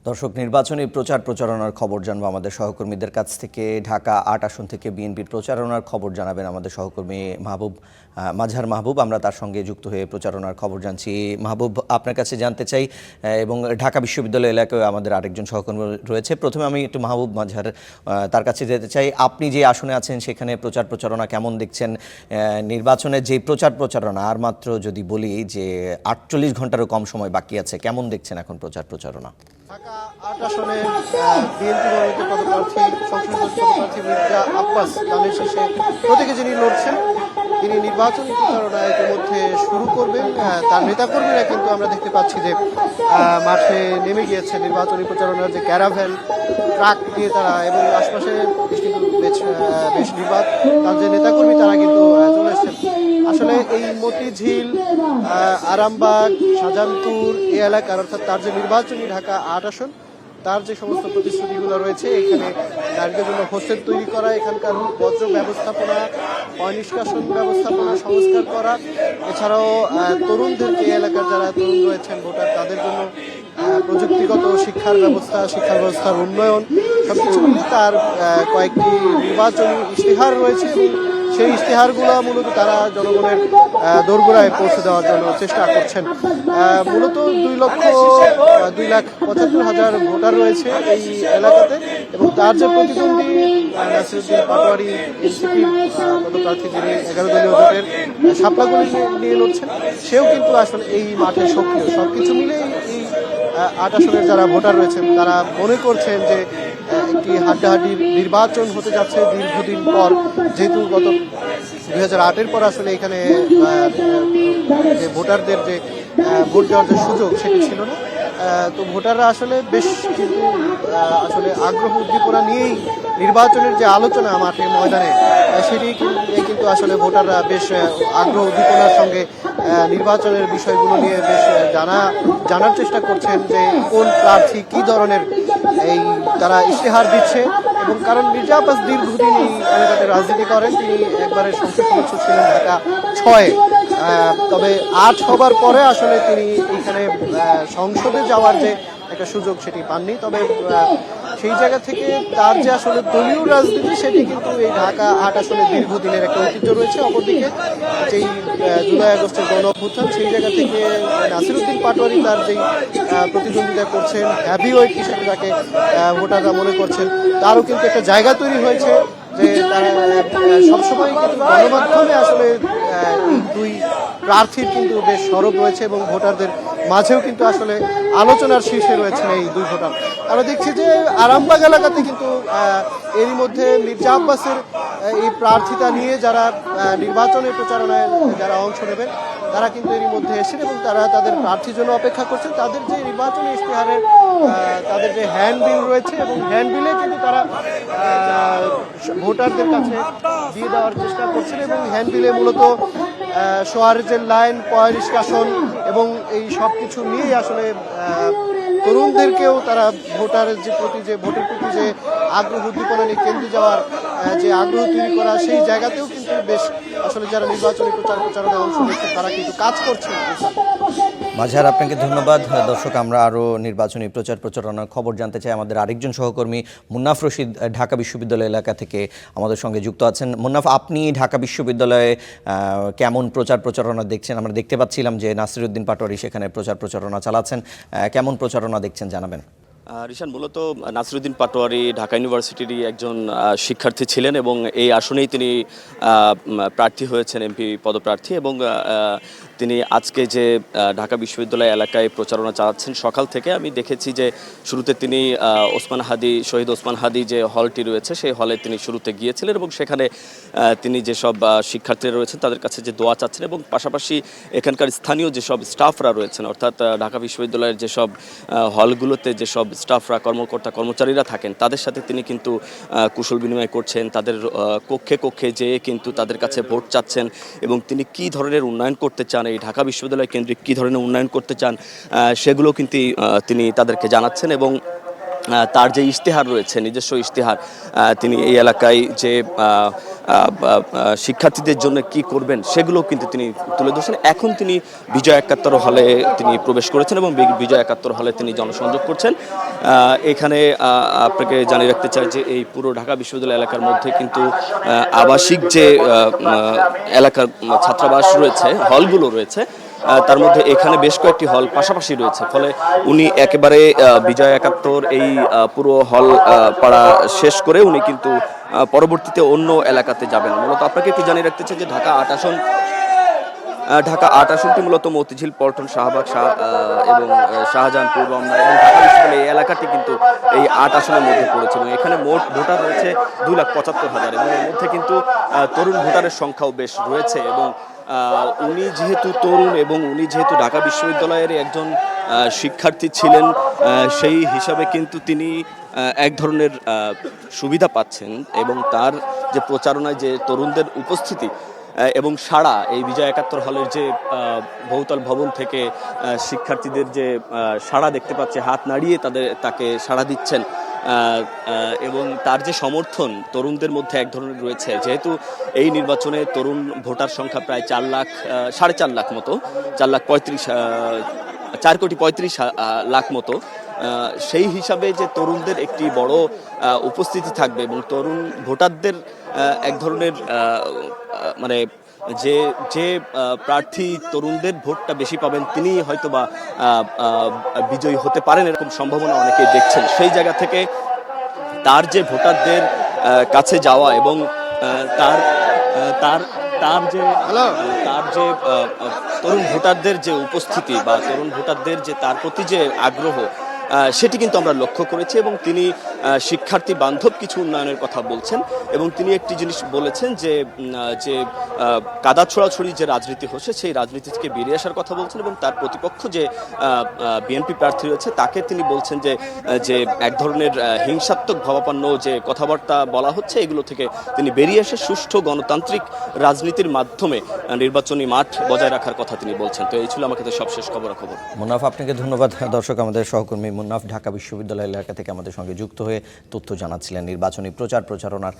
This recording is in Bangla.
দর্শক, নির্বাচনী প্রচার প্রচারণার খবর জানবো আমাদের সহকর্মীদের কাছ থেকে। ঢাকা ৮ আসন থেকে বিএনপির প্রচারণার খবর জানাবেন আমাদের সহকর্মী মাঝহার মাহবুব। আমরা তার সঙ্গে যুক্ত হয়ে প্রচারণার খবর জানছি। মাহবুব, আপনার কাছে জানতে চাই, এবং ঢাকা বিশ্ববিদ্যালয় এলাকায় আমাদের আরেকজন সহকর্মী রয়েছে। প্রথমে আমি একটু মাহবুব মাঝহার তার কাছে যেতে চাই। আপনি যে আসনে আছেন সেখানে প্রচার প্রচারণা কেমন দেখছেন? নির্বাচনের যে প্রচার প্রচারণা আর মাত্র যদি বলি যে ৪৮ ঘন্টারও কম সময় বাকি আছে, কেমন দেখছেন এখন প্রচার প্রচারণা? ঢাকা ৮ আসনে বিএনপি মনোনীত পদপ্রার্থী সংসদীয় পদপ্রার্থী মির্জা আব্বাস ধানের শীষে প্রতীকে যিনি লড়ছেন, তিনি নির্বাচনী প্রচারণা ইতিমধ্যে শুরু করবেন। তার নেতাকর্মীরা কিন্তু আমরা দেখতে পাচ্ছি যে মাঠে নেমে গিয়েছে। নির্বাচনী প্রচারণার যে ক্যারাভ্যান ট্রাক নিয়ে তারা এবং আশপাশে কিন্তু বেশ নির্বাচন তার যে নেতাকর্মী তারা কিন্তু চলে এসছেন। আসলে এই মতিঝিল, আরামবাগ, শাহজাহানপুর এই এলাকার অর্থাৎ তার যে নির্বাচনী ঢাকা ৮ আসন, তার যে সমস্ত প্রতিশ্রুতিগুলো রয়েছে, এখানে নারীদের জন্য হোস্টেল তৈরি করা, এখানকার বর্জ্য ব্যবস্থাপনা, নিষ্কাশন ব্যবস্থাপনা সংস্কার করা, এছাড়াও তরুণদেরকে এলাকার যারা তরুণ রয়েছেন ভোটার তাদের জন্য প্রযুক্তিগত শিক্ষা ব্যবস্থার উন্নয়ন, সবকিছু মিলে তার কয়েকটি নির্বাচনী ইশতেহার রয়েছে এবং সেই ইশতেহারগুলো মূলত তারা জনগণের দোরগোড়ায় পৌঁছে দেওয়ার জন্য চেষ্টা করছেন। মূলত 2,75,000 ভোটার রয়েছে এই এলাকাতে এবং তার যে প্রতিদ্বন্দ্বী নাসিরউদ্দিন পাটোয়ারি এনসিপির পদপ্রার্থী, যিনি 11 দলীয় জোটের শাপলাগুলি নিয়ে লড়ছেন, সেও কিন্তু আসলে এই মাঠে সক্রিয়। সবকিছু মিলেই এই ৮ আসনের যারা ভোটার রয়েছেন তারা মনে করছেন যে একটি হাড্ডাহাড্ডির নির্বাচন হতে যাচ্ছে দীর্ঘদিন পর। যেহেতু গত 2008-এর পর আসলে এখানে যে ভোটারদের যে ভোট দেওয়ার যে সুযোগ সেটি ছিল না, তো ভোটাররা আসলে বেশ কিন্তু আসলে আগ্রহ উদ্দীপনা নিয়েই নির্বাচনের যে আলোচনা মাঠে ময়দানে সেটি কিন্তু আসলে ভোটাররা বেশ আগ্রহ উদ্দীপনার সঙ্গে নির্বাচনের বিষয়গুলো নিয়ে বেশ জানার চেষ্টা করছেন যে কোন প্রার্থী কী ধরনের এই তারা ইশতেহার দিচ্ছে। এবং কারণ মির্জা আব্বাস দীর্ঘদিন এই এলাকাতে রাজনীতি করেন, তিনি একবারে সংসদ সদস্য ছিলেন ঢাকা 6-এ, তবে 8 হবার পরে আসলে তিনি এখানে সংসদে যাওয়ার যে একটা সুযোগ সেটি পাননি। তবে সেই জায়গা থেকে তার যে আসলে দলীয় রাজনীতি সেটি কিন্তু এই ঢাকা 8 আসলে দীর্ঘদিনের একটা ঐতিহ্য রয়েছে। অপরদিকে যেই জুলাই আগস্টের গণ অভ্যুত্থান, সেই জায়গা থেকে নাসিরউদ্দিন পাটোয়ারি তার যেই প্রতিদ্বন্দ্বিতা করছেন, হ্যাভিওয়েট হিসেবে তাকে ভোটাররা মনে করছেন, তারও কিন্তু একটা জায়গা তৈরি হয়েছে যে তারা সবসময় কিন্তু গণমাধ্যমে আসলে এই দুই প্রার্থীর কিন্তু বেশ সরব রয়েছে এবং ভোটারদের মাঝেও কিন্তু আসলে আলোচনার শীর্ষে রয়েছেন এই দুই ভোটার। আমরা দেখছি যে আরামবাগ এলাকাতে কিন্তু এরই মধ্যে মির্জা আব্বাসের এই প্রার্থিতা নিয়ে যারা নির্বাচনের প্রচারণায় যারা অংশ নেবেন তারা কিন্তু এরই মধ্যে এসেছেন এবং তারা তাদের প্রার্থীর জন্য অপেক্ষা করছেন। তাদের যে নির্বাচনী ইশতেহারের তাদের যে হ্যান্ডবিল রয়েছে এবং হ্যান্ডবিলে কিন্তু তারা ভোটারদের কাছে দিয়ে দেওয়ার চেষ্টা করছেন এবং হ্যান্ডবিলে মূলত সোয়ারেজের লাইন, নিষ্কাশন এবং এই সব কিছু নিয়েই আসলে তরুণদেরকেও তারা ভোটের প্রতি যে আগ্রহ উদ্দীপনা নিয়ে কেন্দ্রে যাওয়ার যে আগ্রহ তৈরি করা, সেই জায়গাতেও কিন্তু বেশ আসলে যারা নির্বাচনী প্রচারণায় অংশ নিচ্ছে তারা কিন্তু কাজ করছেন। মাঝহার, আপনাকে ধন্যবাদ। দর্শক, আমরা আরও নির্বাচনী প্রচার প্রচারণার খবর জানতে চাই। আমাদের আরেকজন সহকর্মী মুন্নাফ রশিদ ঢাকা বিশ্ববিদ্যালয় এলাকা থেকে আমাদের সঙ্গে যুক্ত আছেন। মুন্নাফ, আপনি ঢাকা বিশ্ববিদ্যালয়ে কেমন প্রচার প্রচারণা দেখছেন? আমরা দেখতে পাচ্ছিলাম যে নাসিরউদ্দিন পাটোয়ারি সেখানে প্রচার প্রচারণা চালাচ্ছেন। কেমন প্রচারণা দেখছেন জানাবেন। রিশান, মূলত নাসিরউদ্দিন পাটোয়ারি ঢাকা ইউনিভার্সিটিরই একজন শিক্ষার্থী ছিলেন এবং এই আসনেই তিনি প্রার্থী হয়েছেন, এমপি পদপ্রার্থী, এবং তিনি আজকে যে ঢাকা বিশ্ববিদ্যালয় এলাকায় প্রচারণা চালাচ্ছেন সকাল থেকে আমি দেখেছি যে শুরুতে তিনি শহীদ ওসমান হাদি যে হলটি রয়েছে সেই হলে তিনি শুরুতে গিয়েছিলেন এবং সেখানে তিনি যেসব শিক্ষার্থীরা রয়েছেন তাদের কাছে যে দোয়া চাচ্ছেন এবং পাশাপাশি এখানকার স্থানীয় যেসব স্টাফরা রয়েছেন, অর্থাৎ ঢাকা বিশ্ববিদ্যালয়ের যেসব হলগুলোতে যেসব স্টাফরা কর্মচারীরা থাকেন তাদের সাথে তিনি কিন্তু কুশল বিনিময় করছেন, তাদের কক্ষে কক্ষে যেয়ে কিন্তু তাদের কাছে ভোট চাচ্ছেন এবং তিনি কী ধরনের উন্নয়ন করতে চান, এই ঢাকা বিশ্ববিদ্যালয় কেন্দ্রিক কী ধরনের উন্নয়ন করতে চান সেগুলো কিন্তু তিনি তাদেরকে জানাচ্ছেন এবং তার যে ইশতেহার রয়েছে, নিজস্ব ইশতেহার, তিনি এই এলাকায় যে শিক্ষার্থীদের জন্য কি করবেন সেগুলো কিন্তু তিনি তুলে ধরছেন। এখন তিনি বিজয় ৭১ হলে তিনি প্রবেশ করেছেন এবং বিজয় ৭১ হলে তিনি জনসংযোগ করছেন। এখানে আপনাকে জানিয়ে রাখতে চাই যে এই পুরো ঢাকা বিশ্ববিদ্যালয় এলাকার মধ্যে কিন্তু আবাসিক যে এলাকার ছাত্রাবাস রয়েছে, হলগুলো রয়েছে, তার মধ্যে এখানে বেশ কয়েকটি হল পাশাপাশি রয়েছে। ফলে উনি একেবারে বিজয় ৭১ এই পুরো হল পাড়া শেষ করে উনি কিন্তু পরবর্তীতে অন্য এলাকাতে যাবেন। মূলত আপনাকে একটু জানিয়ে রাখতে চাই যে ঢাকা ৮ আসনটি মূলত মতিঝিল, পল্টন, শাহবাগ এবং শাহজাহানপুর, রমনা এবং ঢাকা বিশ্ববিদ্যালয় এই এলাকাটি কিন্তু এই ৮ আসনের মধ্যে পড়েছে এবং এখানে মোট ভোটার রয়েছে ২,৭৫,০০০ এবং এর মধ্যে কিন্তু তরুণ ভোটারের সংখ্যাও বেশ রয়েছে। এবং উনি যেহেতু তরুণ এবং উনি যেহেতু ঢাকা বিশ্ববিদ্যালয়ের একজন শিক্ষার্থী ছিলেন, সেই হিসাবে কিন্তু তিনি এক ধরনের সুবিধা পাচ্ছেন এবং তার যে প্রচারণায় যে তরুণদের উপস্থিতি এবং সাড়া, এই বিজয় ৭১ হলের যে বহুতল ভবন থেকে শিক্ষার্থীদের যে সাড়া দেখতে পাচ্ছে, হাত নাড়িয়ে তাকে সাড়া দিচ্ছেন এবং তার যে সমর্থন তরুণদের মধ্যে এক ধরনের রয়েছে। যেহেতু এই নির্বাচনে তরুণ ভোটার সংখ্যা প্রায় 4 লাখ মতো, 4,35,00,000 মতো, সেই হিসাবে যে তরুণদের একটি বড় উপস্থিতি থাকবে এবং তরুণ ভোটারদের এক ধরনের মানে যে প্রার্থী তরুণদের ভোটটা বেশি পাবেন তিনি হয়তোবা বিজয়ী হতে পারেন, এরকম সম্ভাবনা অনেকেই দেখছেন। সেই জায়গা থেকে তার যে ভোটারদের কাছে যাওয়া এবং তার তার তার যে তরুণ ভোটারদের যে উপস্থিতি বা তরুণ ভোটারদের যে তার প্রতি যে আগ্রহ, সেটি কিন্তু আমরা লক্ষ্য করেছি এবং তিনি শিক্ষার্থী বান্ধব কিছু উন্নয়নের কথা বলছেন এবং তিনি একটি জিনিস বলেছেন যে কাদা ছোড়াছড়ি যে রাজনীতি হচ্ছে সেই রাজনীতি থেকে বেরিয়ে আসার কথা বলছেন এবং তার প্রতিপক্ষ যে বিএনপি প্রার্থী রয়েছে তাকে তিনি বলছেন যে এক ধরনের হিংসাত্মক ভাবাপন্ন যে কথাবার্তা বলা হচ্ছে এগুলো থেকে তিনি বেরিয়ে এসে সুষ্ঠু গণতান্ত্রিক রাজনীতির মাধ্যমে নির্বাচনী মাঠ বজায় রাখার কথা তিনি বলছেন। তো এই ছিল আমাকে সবশেষ খবর। মুন্নাফ, আপনাকে ধন্যবাদ। দর্শক, আমাদের সহকর্মী মুন্নাফ ঢাকা বিশ্ববিদ্যালয় এলাকা থেকে আমাদের সঙ্গে যুক্ত হয়ে তথ্য জানাচ্ছিলেন নির্বাচনী প্রচারণার